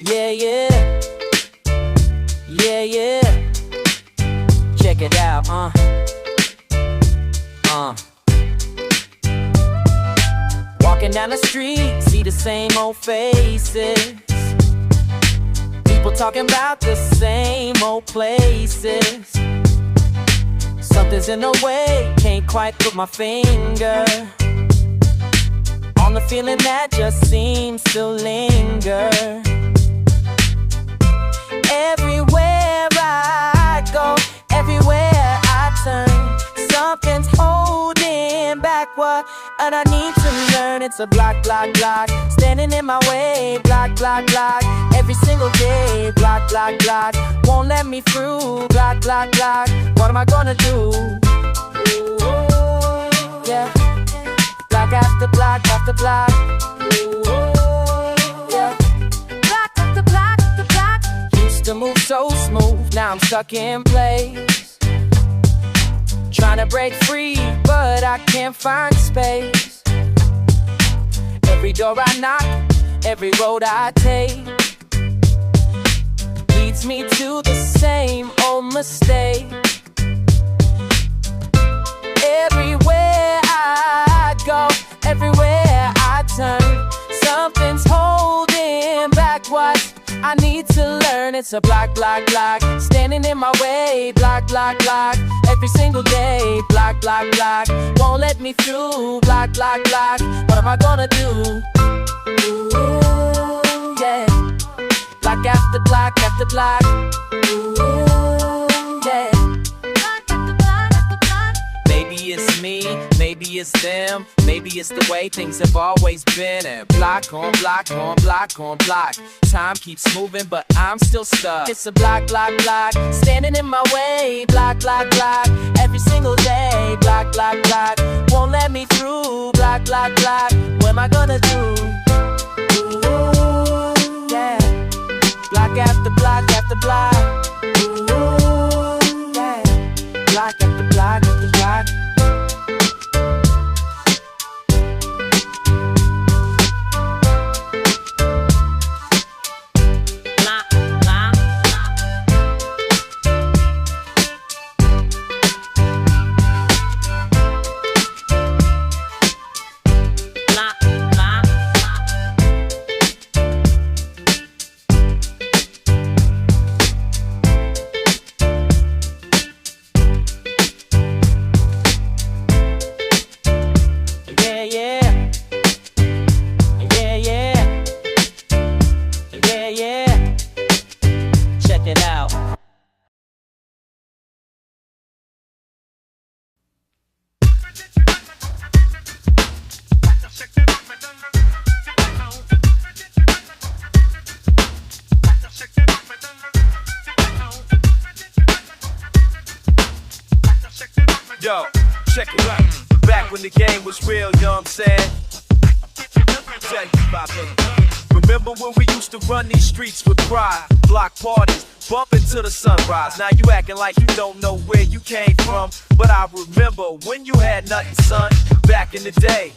Yeah, yeah, yeah, yeah. Check it out, Walking down the street, see the same old faces. People talking about the same old places. Something's in the way, can't quite put my finger on the feeling that just seems to linger. Everywhere I go, everywhere I turn, something's holding back what and I need to learn. It's a block, block, block, standing in my way. Block, block, block, every single day. Block, block, block, won't let me through. Block, block, block, what am I gonna do? Ooh, yeah. Block after block after block. Yeah. Block after block after block. Used to move so smooth, now I'm stuck in place. Trying to break free, but I can't find space. Every door I knock, every road I take leads me to the same old mistake. Everywhere I go, everywhere I turn, something's holding back what I need to learn. It's a block, block, block, standing in my way. Block, block, block, every single day. Block, block, block, won't let me through. Block, block, block, what am I gonna do? Ooh, yeah. Block after block after block. Ooh, yeah. Maybe it's me, maybe it's them, maybe it's the way things have always been. And block on block on block on block, time keeps moving but I'm still stuck. It's a block, block, block, standing in my way. Block, block, block, every single day. Block, block, block, won't let me through. Block, block, block, what am I gonna do? Ooh, yeah. Block after block after block. Ooh, yeah. Block after block after block. Yo, check it out. Back when the game was real, you know what I'm saying? Remember when we used to run these streets with pride? Block parties, bumping to the sunrise. Now you acting like you don't know where you came from. But I remember when you had nothing, son. Back in the day,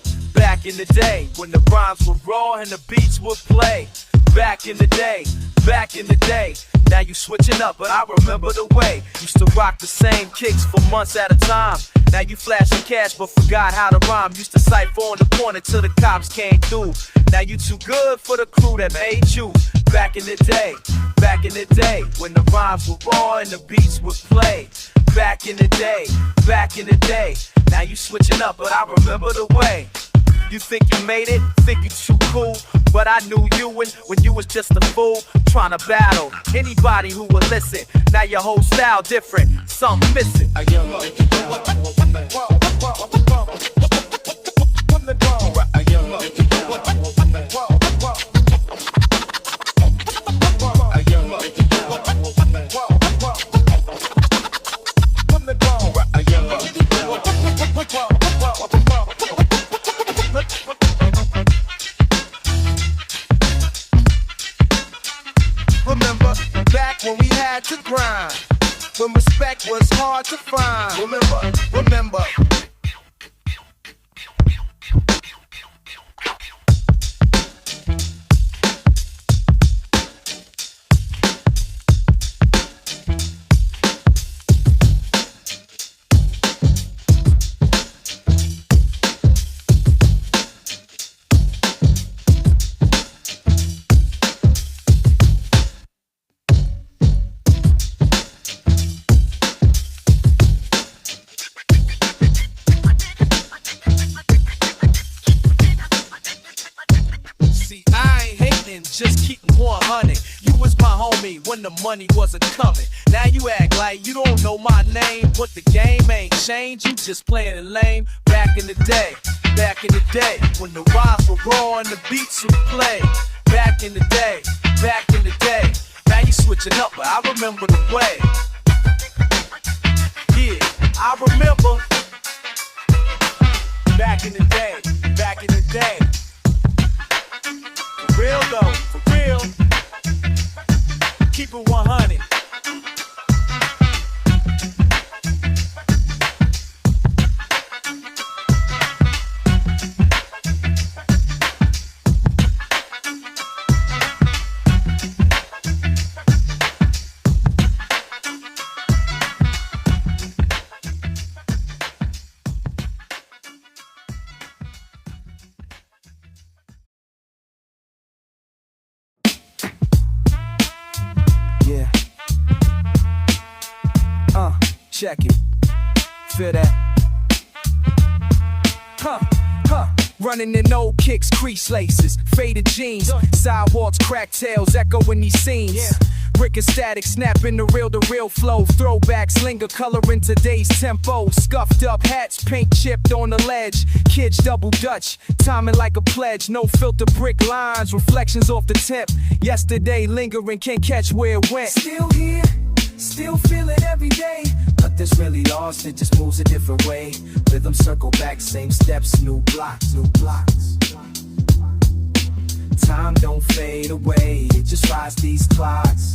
when the rhymes were raw and the beats would play. Back in the day, now you switching up, but I remember the way. Used to rock the same kicks for months at a time. Now you flashing cash but forgot how to rhyme. Used to cypher on the corner till the cops came through. Now you too good for the crew that made you. Back in the day, when the rhymes were raw and the beats would play. Back in the day, now you switching up, but I remember the way. You think you made it, think you too cool, but I knew you when you was just a fool, trying to battle anybody who would listen. Now your whole style different, something missing. Remember back when we had to grind, when respect was hard to find. Remember. I ain't hating, just keeping 100. You was my homie when the money wasn't coming. Now you act like you don't know my name, but the game ain't changed. You just playing it lame. Back in the day, when the rhymes were raw and the beats would play. Back in the day. Now you switching up, but I remember the way. Yeah, I remember. Back in the day. For real though, for real. Keep it 100. Check it, feel that? Running in old kicks, crease laces, faded jeans, sidewalks, crack tails, echo in these scenes. Brick and static, snapping the real flow. Throwbacks linger, coloring today's tempo. Scuffed up hats, paint chipped on the ledge. Kids double dutch, timing like a pledge. No filter brick lines, reflections off the tip. Yesterday lingering, can't catch where it went. Still here, still feel it every day. Nothing's really lost, it just moves a different way. Rhythm circle back, same steps, new blocks. Time don't fade away, it just rides these clocks.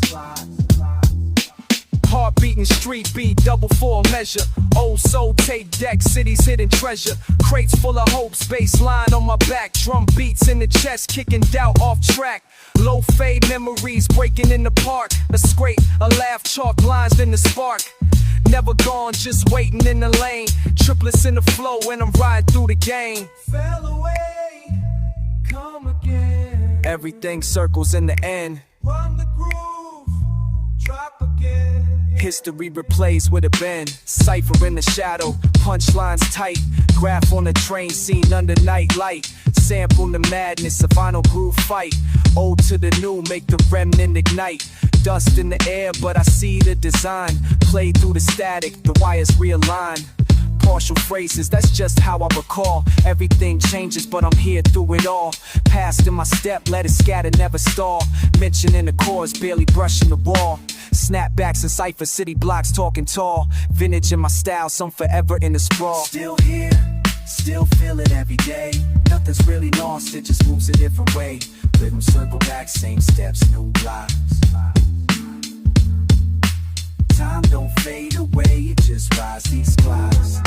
Heart beating, street beat, double four measure. Old soul tape deck, city's hidden treasure. Crates full of hopes, bass line on my back. Drum beats in the chest, kicking doubt off track. Low fade memories breaking in the park. A scrape, a laugh, chalk lines in the spark. Never gone, just waiting in the lane. Triplets in the flow when I'm riding through the game. Fell away, come again. Everything circles in the end. Run the groove, drop again. History replays with a bend. Cypher in the shadow, punchlines tight. Graph on the train scene under night light. Sample the madness, a final groove fight. Old to the new, make the remnant ignite. Dust in the air, but I see the design. Play through the static, the wires realign. Partial phrases, that's just how I recall. Everything changes, but I'm here through it all. Past in my step, let it scatter, never stall. Mentioning the chorus, barely brushing the wall. Snapbacks and cyphers, city blocks talking tall. Vintage in my style, some forever in the sprawl. Still here, still feel it every day. Nothing's really lost, it just moves a different way. Rhythm circle back, same steps, new blocks. Time don't fade away, it just rides these clocks.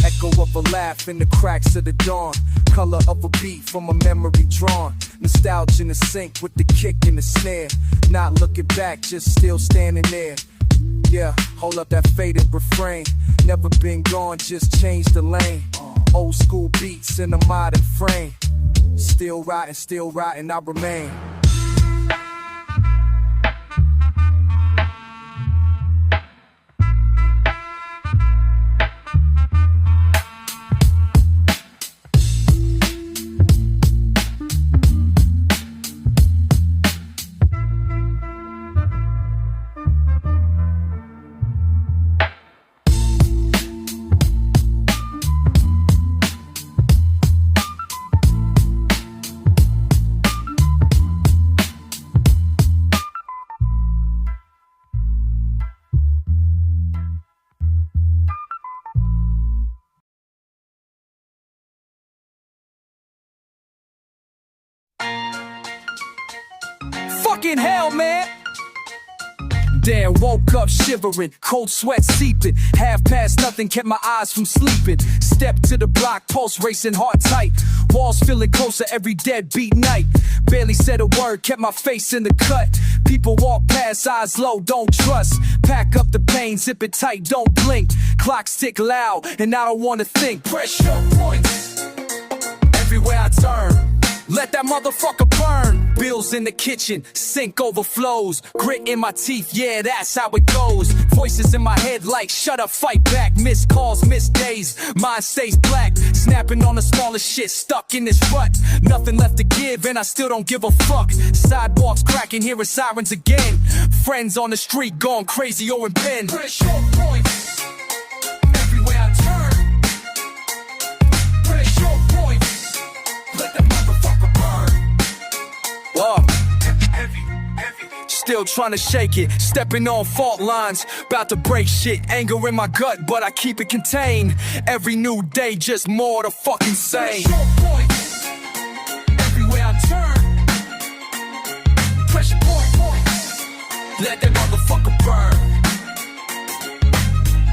Echo of a laugh in the cracks of the dawn. Color of a beat from a memory drawn. Nostalgia in the sync with the kick and the snare. Not looking back, just still standing there. Yeah, hold up that faded refrain. Never been gone, just changed the lane. Old school beats in a modern frame. Still riding, I remain. Fucking hell, man! Damn, woke up shivering, cold sweat seeping. Half past nothing kept my eyes from sleeping. Step to the block, pulse racing, heart tight. Walls feeling closer every deadbeat night. Barely said a word, kept my face in the cut. People walk past, eyes low, don't trust. Pack up the pain, zip it tight, don't blink. Clocks tick loud, and I don't wanna think. Pressure points everywhere I turn. Let that motherfucker burn. Bills in the kitchen, sink overflows. Grit in my teeth, yeah, that's how it goes. Voices in my head like, shut up, fight back. Missed calls, missed days, mind stays black. Snapping on the smallest shit, stuck in this rut. Nothing left to give, and I still don't give a fuck. Sidewalks cracking, hearing sirens again. Friends on the street going crazy or in pen. Pretty short points everywhere I turn. Pretty short points, let that motherfucker burn. Whoa. Still trying to shake it, stepping on fault lines, about to break shit, anger in my gut, but I keep it contained. Every new day just more to fucking sane. Short points everywhere I turn. Pressure points, let that motherfucker burn.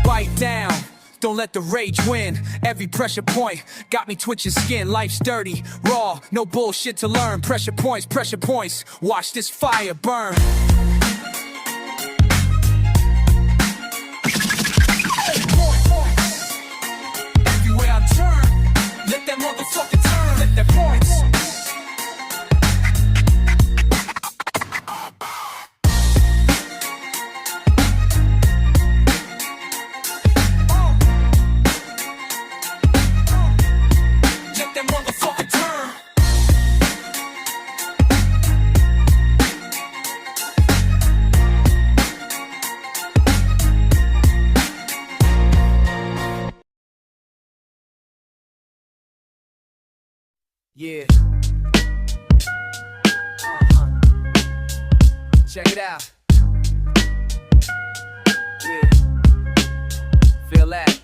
Bite down, don't let the rage win. Every pressure point got me twitching skin. Life's dirty, raw, no bullshit to learn. Pressure points, watch this fire burn. Everywhere I turn, let that motherfucker turn. Let that points. Yeah. Check it out. Yeah. Feel that.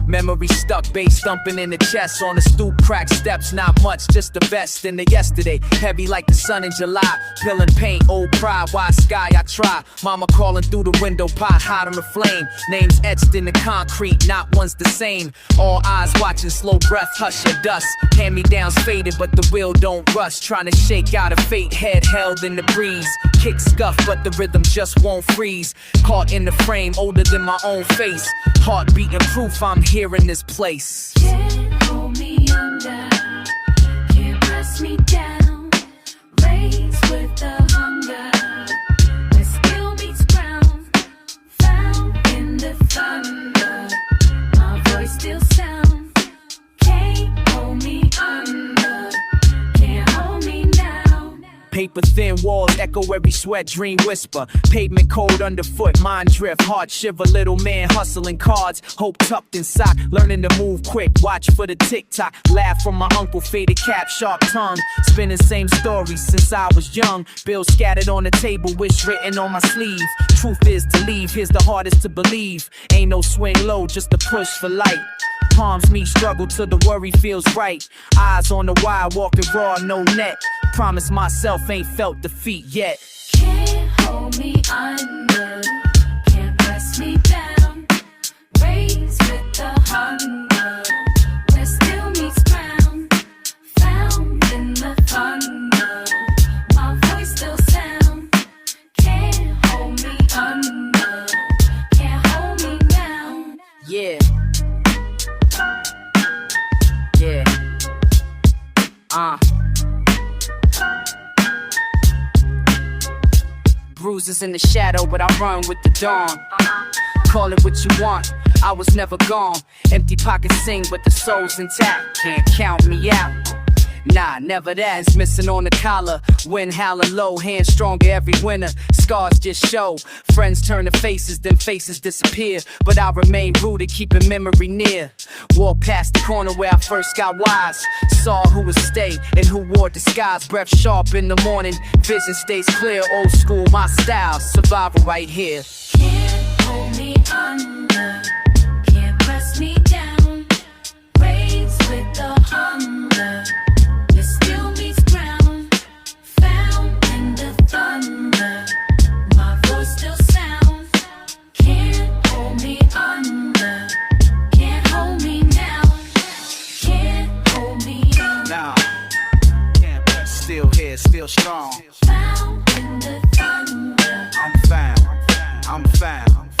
Memory stuck, bass thumping in the chest. On the stoop, cracked steps, not much, just the best in the yesterday. Heavy like the sun in July, peeling paint, old pride, wide sky, I try. Mama calling through the window, pot hot on the flame. Names etched in the concrete, not one's the same. All eyes watching, slow breath, hush your dust. Hand-me-downs faded, but the wheel don't rush. Trying to shake out a fate, head held in the breeze. Kick scuff, but the rhythm just won't freeze. Caught in the frame, older than my own face. Heart beating proof I'm here in this place. Can't hold me under, can't press me down. Raised with the hunger that still meets ground. Found in the thunder, my voice still sounds. Can't hold me under, can't hold me now. Paper thin walls echo every sweat, dream whisper. Pavement cold underfoot, mind drift, heart shiver. Little man hustling cards, hope tucked inside. Learning to move quick, watch for the tick-tock. Laugh from my uncle, faded cap, sharp tongue. Spinning same stories since I was young. Bills scattered on the table, wish written on my sleeve. Truth is to leave, here's the hardest to believe. Ain't no swing low, just a push for light. Palms me struggle till the worry feels right. Eyes on the wire, walking raw, no net. Promise myself ain't felt defeat yet. Can't hold me under, can't press me down. Raised with the hunger, where still meets ground. Found in the thunder, my voice still sounds. Can't hold me under, can't hold me now. Yeah. Yeah. Bruises in the shadow, but I run with the dawn. Call it what you want, I was never gone. Empty pockets sing, but the soul's intact. Can't count me out. Nah, never that. It's missing on the collar. Wind howling low, hands stronger every winter. Scars just show. Friends turn to faces, then faces disappear. But I remain rooted, keeping memory near. Walked past the corner where I first got wise. Saw who would stay and who wore disguise. Breath sharp in the morning, vision stays clear. Old school, my style, survival right here. Can't hold me under, can't press me down. Raised with the hunger, that still meets ground. Found in the thunder, my voice still sounds. Can't hold me under, can't hold me now. Can't hold me under. Nah, can't press, still here, still strong. Found in the thunder, I'm found, I'm found.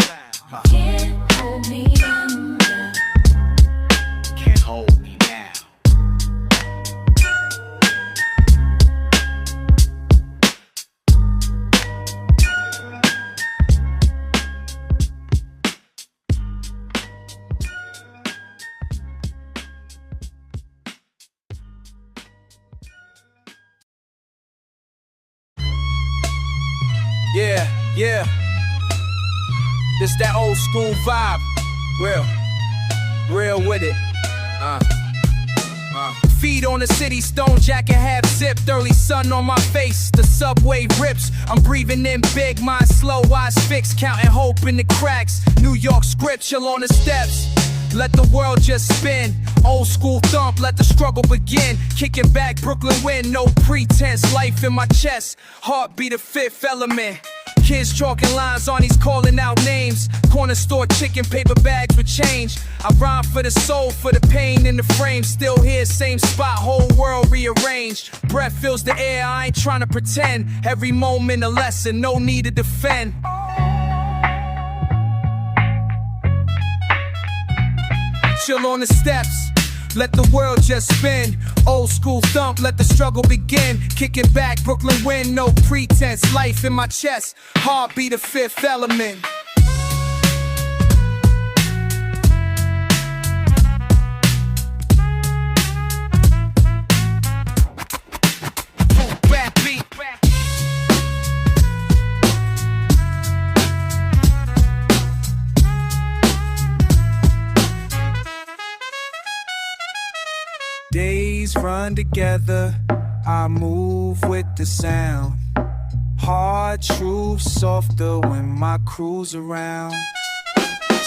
can't hold me under. Can't hold me now. Yeah. This that old school vibe. Real with it. Feet on the city, stone jacket half zipped, early sun on my face, the subway rips, I'm breathing in big, mind slow, eyes fixed, counting hope in the cracks, New York script, chill on the steps, let the world just spin, old school thump, let the struggle begin, kicking back, Brooklyn wind, no pretense, life in my chest, heartbeat of fifth element. Kids chalking lines on these calling out names. Corner store chicken, paper bags with change. I rhyme for the soul, for the pain in the frame. Still here, same spot, whole world rearranged. Breath fills the air, I ain't trying to pretend. Every moment a lesson, no need to defend. Chill on the steps. Let the world just spin. Old school thump, let the struggle begin. Kicking back, Brooklyn wind, no pretense. Life in my chest, heartbeat of fifth element. Boom-bap beat. Days run together, I move with the sound. Hard truth softer when my crew's around.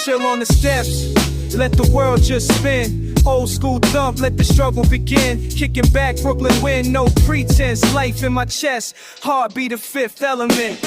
Chill on the steps, let the world just spin. Old school thump, let the struggle begin. Kicking back, Brooklyn wind, no pretense. Life in my chest, heartbeat of fifth element.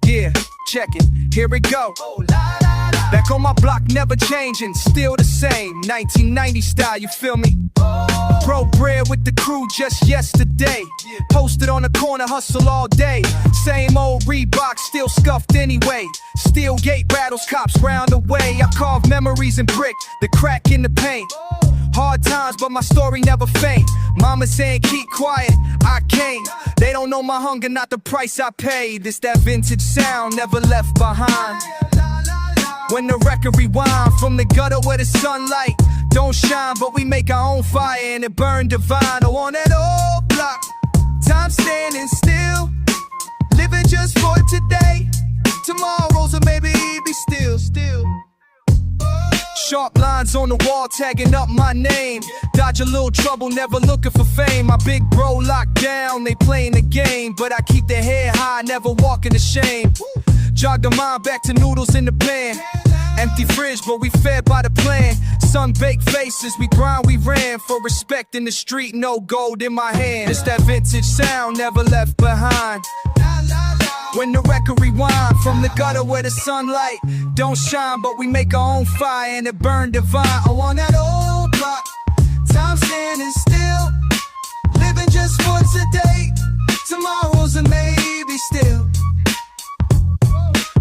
Yeah, check it, here we go. Back on my block, never changing, still the same 1990 style, you feel me? Broke bread with the crew just yesterday. Posted on the corner, hustle all day. Same old Reebok, still scuffed anyway. Steel gate rattles, cops round the way. I carve memories in brick, the crack in the paint. Hard times, but my story never faint. Mama saying keep quiet, I can't. They don't know my hunger, not the price I paid. It's that vintage sound, never left behind. When the record rewind from the gutter where the sunlight don't shine, but we make our own fire and it burn divine. Oh, on that old block, time standing still, living just for today. Tomorrow's or maybe be still. Sharp lines on the wall tagging up my name. Dodge a little trouble, never looking for fame. My big bro locked down, they playing the game, but I keep their head high, never walking to shame. Jog the mind back to noodles in the pan. Empty fridge, but we fed by the plan. Sun-baked faces, we grind, we ran. For respect in the street, no gold in my hand. It's that vintage sound, never left behind. When the record rewind from the gutter where the sunlight don't shine, but we make our own fire and it burn divine. Oh, on that old block, time standing still, living just for today. Tomorrow's a maybe still.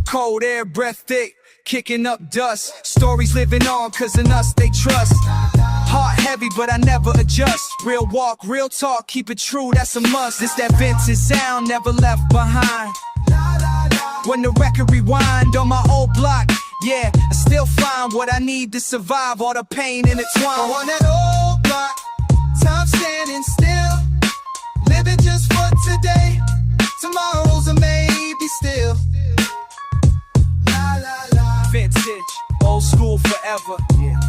Cold air, breath thick, kicking up dust. Stories living on, cause in us they trust. Heart heavy, but I never adjust. Real walk, real talk, keep it true, that's a must. It's that vintage sound, never left behind. When the record rewind on my old block, yeah, I still find what I need to survive, all the pain intertwined. Oh, on that old block, time standing still, living just for today. Tomorrow's a maybe still. Vintage, old school forever. Yeah.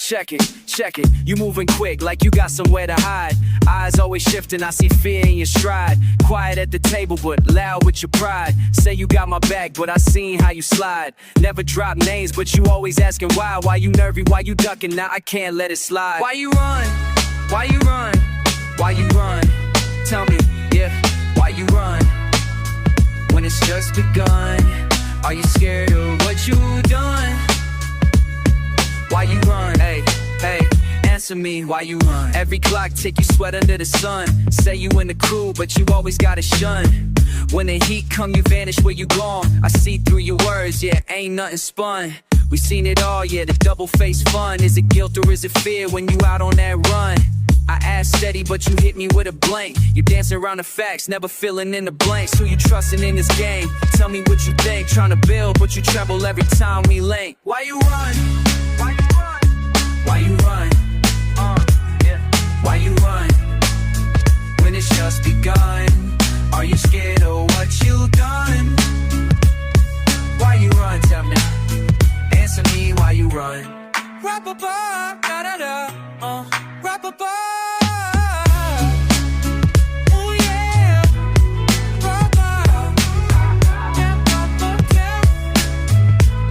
check it, you moving quick like you got somewhere to hide. Eyes always shifting, I see fear in your stride. Quiet at the table but loud with your pride. Say you got my back but I seen how you slide. Never drop names but you always asking why. Why you nervy, why you ducking, now I can't let it slide. Why you run, why you run, why you run? Tell me, yeah, why you run? When it's just begun, are you scared of what you done? Why you run? Hey, answer me, why you run? Every clock tick, you sweat under the sun. Say you in the crew, but you always gotta shun. When the heat come, you vanish where you gone. I see through your words, yeah, ain't nothing spun. We seen it all, yeah, the double-faced fun. Is it guilt or is it fear when you out on that run? I ask steady, but you hit me with a blank. You dancing around the facts, never filling in the blanks. Who you trusting in this game? Tell me what you think. Trying to build, but you tremble every time we link. Why you run? Why you run? Why you run? Yeah. Why you run? When it's just begun, are you scared of what you done? Why you run? Tell me. Answer me, why you run? Ra-ba-ba, da-da-da, ra-ba-ba. Ooh, yeah. Ra-ba. Yeah, ra-ba,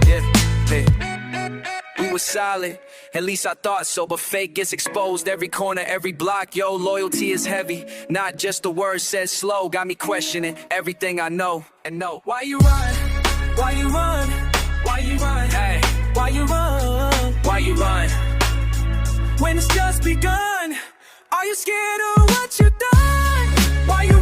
yeah. Hey. We were solid, at least I thought so, but fake gets exposed every corner, every block. Yo, loyalty is heavy, not just the word said slow. Got me questioning everything I know and know. Why you run? Why you run? Why you run? Hey, why you run? Why you run? When it's just begun, are you scared of what you done? Why you